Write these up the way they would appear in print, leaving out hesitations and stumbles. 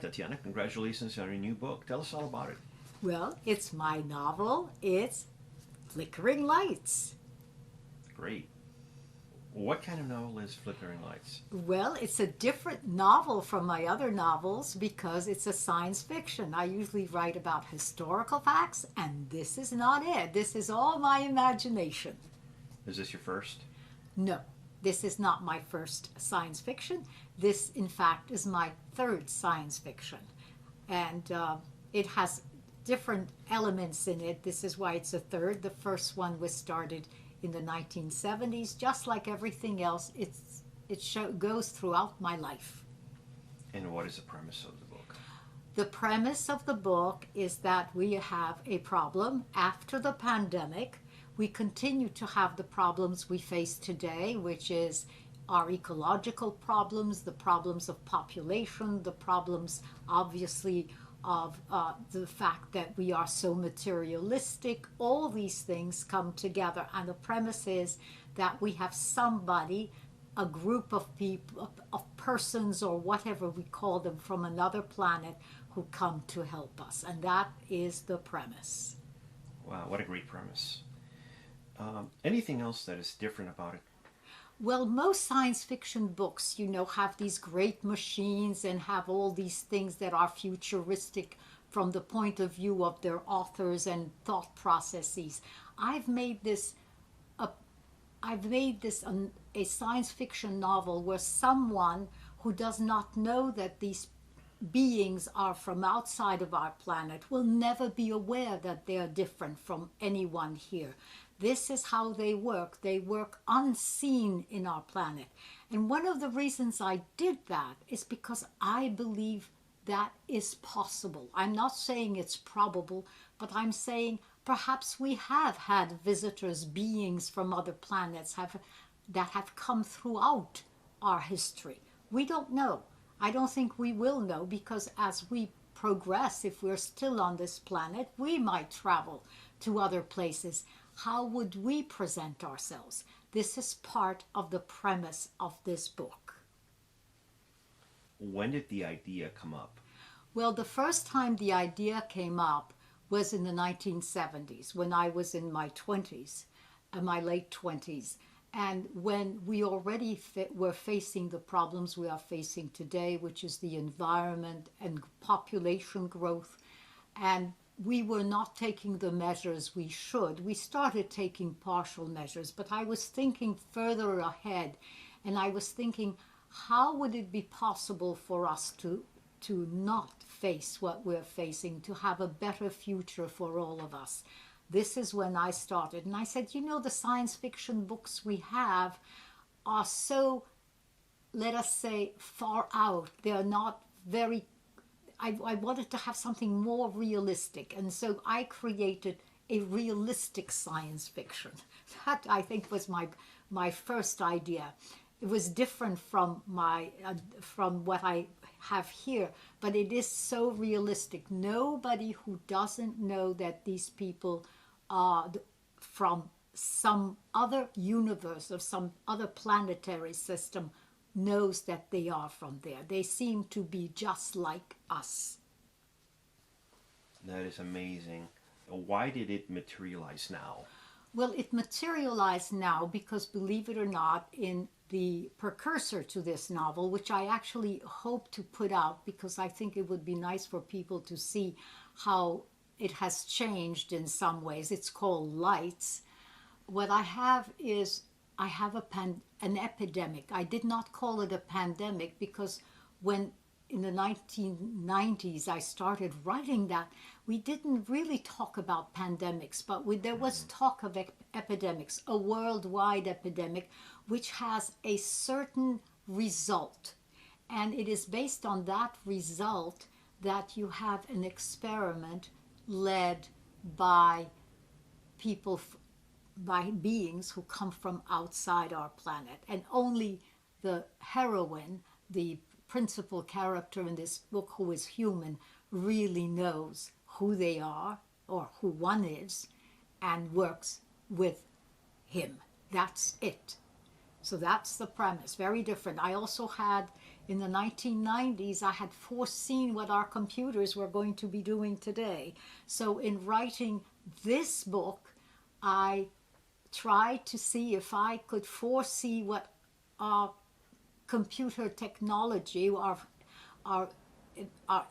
Tatiana, congratulations on your new book. Tell us all about it. Well, it's my novel. It's Flickering Lights. Great. What kind of novel is Flickering Lights? Well, it's a different novel from my other novels because it's a science fiction. I usually write about historical facts, and this is not it. This is all my imagination. Is this your first? No, this is not my first science fiction. This, in fact, is my third science fiction. And it has different elements in it. This is why it's a third. The first one was started in the 1970s. Just like everything else, it goes throughout my life. And what is the premise of the book? The premise of the book is that we have a problem after the pandemic. We continue to have the problems we face today, which is our ecological problems, the problems of population, the problems, obviously, of the fact that we are so materialistic. All these things come together, and the premise is that we have somebody, a group of people, of persons, or whatever we call them, from another planet who come to help us, and that is the premise. Wow, what a great premise. Anything else that is different about it? Well, most science fiction books, have these great machines and have all these things that are futuristic from the point of view of their authors and thought processes. I've made this a science fiction novel where someone who does not know that these beings are from outside of our planet will never be aware that they are different from anyone here. This is how they work. They work unseen in our planet. And one of the reasons I did that is because I believe that is possible. I'm not saying it's probable, but I'm saying perhaps we have had visitors, beings from other planets that have come throughout our history. We don't know. I don't think we will know, because as we progress, if we're still on this planet, we might travel to other places. How would we present ourselves? This is part of the premise of this book. When did the idea come up? Well, the first time the idea came up was in the 1970s, when I was in my 20s, my late 20s. And when we already were facing the problems we are facing today, which is the environment and population growth, and we were not taking the measures we should. We started taking partial measures, but I was thinking further ahead, and I was thinking, how would it be possible for us to not face what we're facing, to have a better future for all of us? This is when I started, and I said, the science fiction books we have are so, let us say, far out. They're not very, I wanted to have something more realistic, and so I created a realistic science fiction. That, I think, was my first idea. It was different from what I have here, but it is so realistic. Nobody who doesn't know that these people are from some other universe or some other planetary system knows that they are from there. They seem to be just like us. That is amazing. Why did it materialize now? Well, it materialized now because, believe it or not, in the precursor to this novel, which I actually hope to put out because I think it would be nice for people to see how it has changed in some ways. It's called Lights. What I have is, I have an epidemic. I did not call it a pandemic because when in the 1990s I started writing that, we didn't really talk about pandemics, but there was talk of epidemics, a worldwide epidemic, which has a certain result. And it is based on that result that you have an experiment led by people, by beings who come from outside our planet. And only the heroine, the principal character in this book, who is human, really knows who they are or who one is and works with him. That's it. So that's the premise. Very different. I also had In the 1990s, I had foreseen what our computers were going to be doing today. So in writing this book, I tried to see if I could foresee what our computer technology, our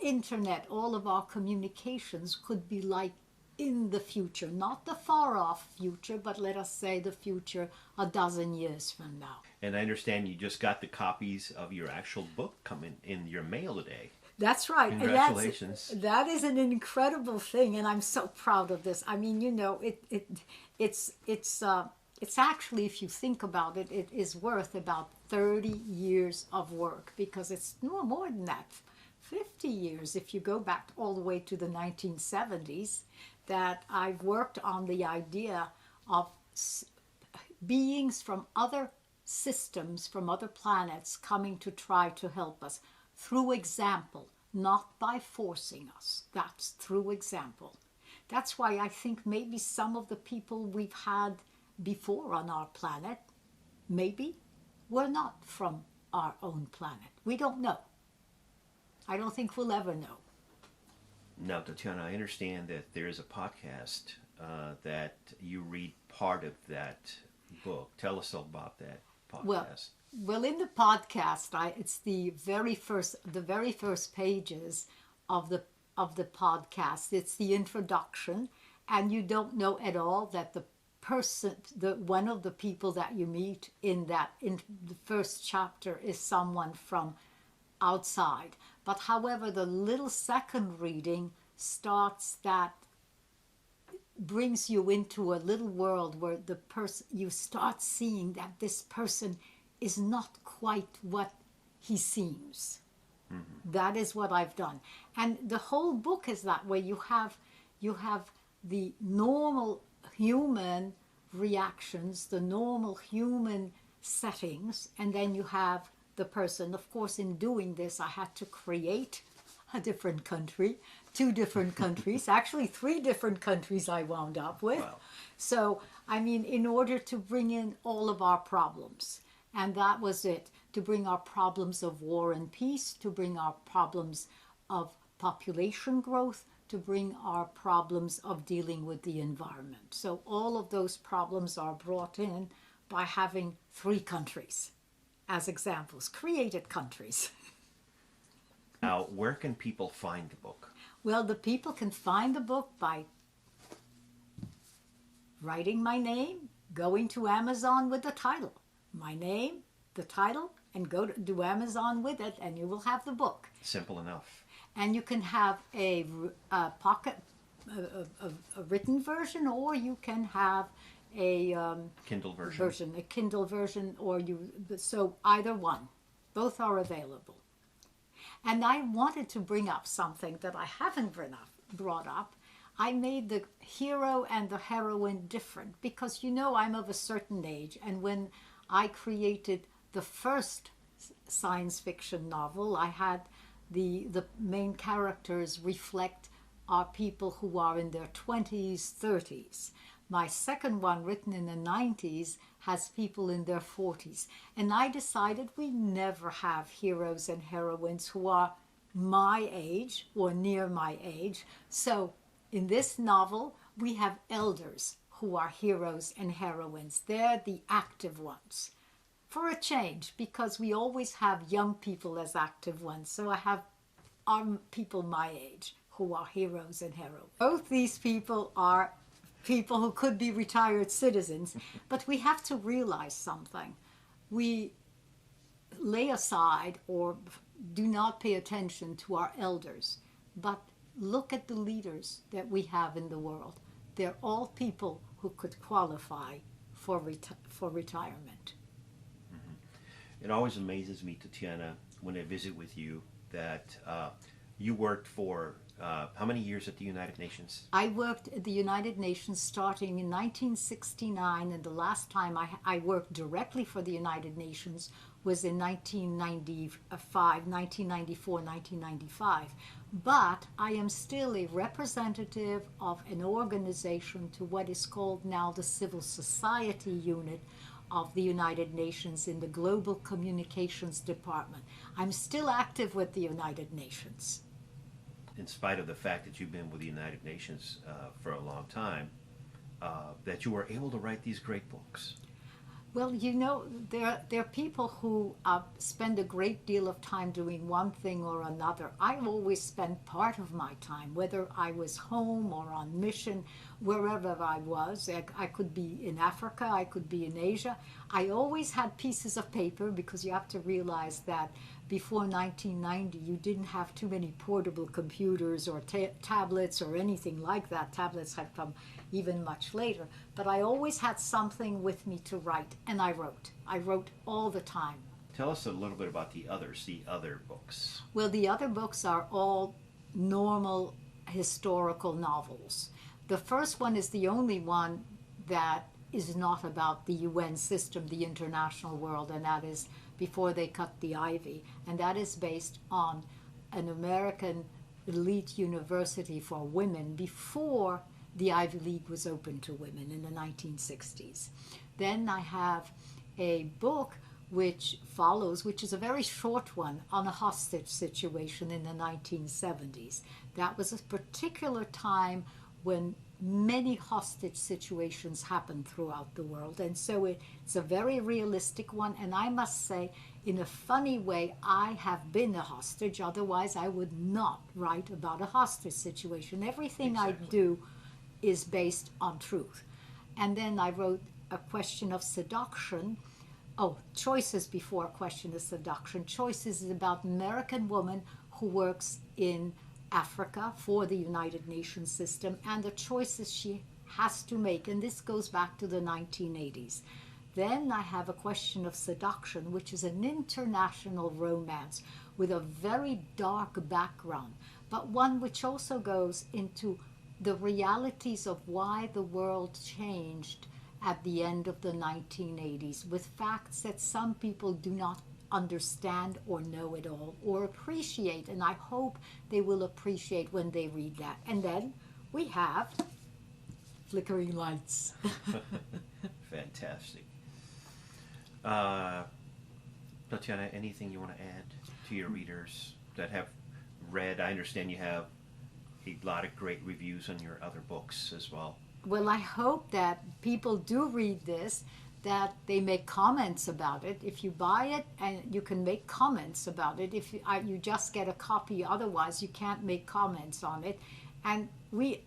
internet, all of our communications could be like in the future. Not the far off future, but let us say the future a dozen years from now. And I understand you just got the copies of your actual book coming in your mail today. That's right. Congratulations. That is an incredible thing, and I'm so proud of this. I mean, it's actually, if you think about it, it is worth about 30 years of work, because it's no more than that, 50 years if you go back all the way to the 1970s, that I've worked on the idea of beings from other systems, from other planets, coming to try to help us through example, not by forcing us. That's through example. That's why I think maybe some of the people we've had before on our planet maybe were not from our own planet. We don't know. I don't think we'll ever know. Now, Tatiana, I understand that there is a podcast that you read part of that book. Tell us about that podcast. Well, in the podcast, it's the very first pages of the podcast. It's the introduction, and you don't know at all that the person, one of the people that you meet in the first chapter is someone from outside. But however, the little second reading brings you into a little world where you start seeing that this person is not quite what he seems. Mm-hmm. That is what I've done. And the whole book is that way. You have the normal human reactions, the normal human settings, and then you have the person. Of course, in doing this, I had to create a different country, 2 different countries, actually 3 different countries I wound up with. Wow. So, I mean, in order to bring in all of our problems, and that was it, to bring our problems of war and peace, to bring our problems of population growth, to bring our problems of dealing with the environment. So all of those problems are brought in by having 3 countries as examples, created countries. Now, where can people find the book? Well, the people can find the book by writing my name, going to Amazon with the title. My name, the title, and go to Amazon with it, and you will have the book. Simple enough. And you can have a written version, or you can have a Kindle version. A Kindle version, so either one. Both are available. And I wanted to bring up something that I haven't brought up. I made the hero and the heroine different because, I'm of a certain age. And when I created the first science fiction novel, I had the main characters reflect are people who are in their 20s, 30s. My second one, written in the 90s, has people in their 40s. And I decided we never have heroes and heroines who are my age or near my age. So in this novel, we have elders who are heroes and heroines. They're the active ones. For a change, because we always have young people as active ones. So I have people my age who are heroes and heroines. Both these people are people who could be retired citizens, but we have to realize something. We lay aside or do not pay attention to our elders, but look at the leaders that we have in the world. They're all people who could qualify for retirement. Mm-hmm. It always amazes me, Tatiana, when I visit with you, that you worked for how many years at the United Nations? I worked at the United Nations starting in 1969, and the last time I worked directly for the United Nations was in 1994, 1995. But I am still a representative of an organization to what is called now the Civil Society Unit of the United Nations in the Global Communications Department. I'm still active with the United Nations. In spite of the fact that you've been with the United Nations for a long time, that you were able to write these great books. Well, you know, there are people who spend a great deal of time doing one thing or another. I always spent part of my time, whether I was home or on mission, wherever I was. I could be in Africa, I could be in Asia. I always had pieces of paper, because you have to realize that before 1990, you didn't have too many portable computers or tablets or anything like that. Tablets had come even much later. But I always had something with me to write, and I wrote. I wrote all the time. Tell us a little bit about the other books. Well, the other books are all normal historical novels. The first one is the only one that is not about the UN system, the international world, and that is Before They Cut the Ivy. And that is based on an American elite university for women before the Ivy League was open to women in the 1960s. Then I have a book which follows, which is a very short one, on a hostage situation in the 1970s. That was a particular time when many hostage situations happened throughout the world, and so it's a very realistic one. And I must say, in a funny way, I have been a hostage, otherwise I would not write about a hostage situation. Everything Exactly. I do is based on truth. And then I wrote A Question of Seduction. Oh, Choices before A Question of Seduction. Choices is about an American woman who works in Africa for the United Nations system, and the choices she has to make. And this goes back to the 1980s. Then I have A Question of Seduction, which is an international romance with a very dark background, but one which also goes into the realities of why the world changed at the end of the 1980s, with facts that some people do not understand or know at all or appreciate, and I hope they will appreciate when they read that. And then we have Flickering Lights. Fantastic. Tatiana, anything you want to add to your readers that have read? I understand you have a lot of great reviews on your other books as well. Well, I hope that people do read this, that they make comments about it. If you buy it, and you can make comments about it. If you just get a copy, otherwise you can't make comments on it. And we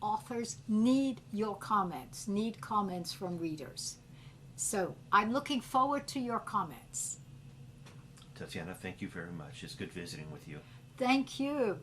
authors need your comments, need comments from readers. So I'm looking forward to your comments. Tatiana, thank you very much. It's good visiting with you. Thank you.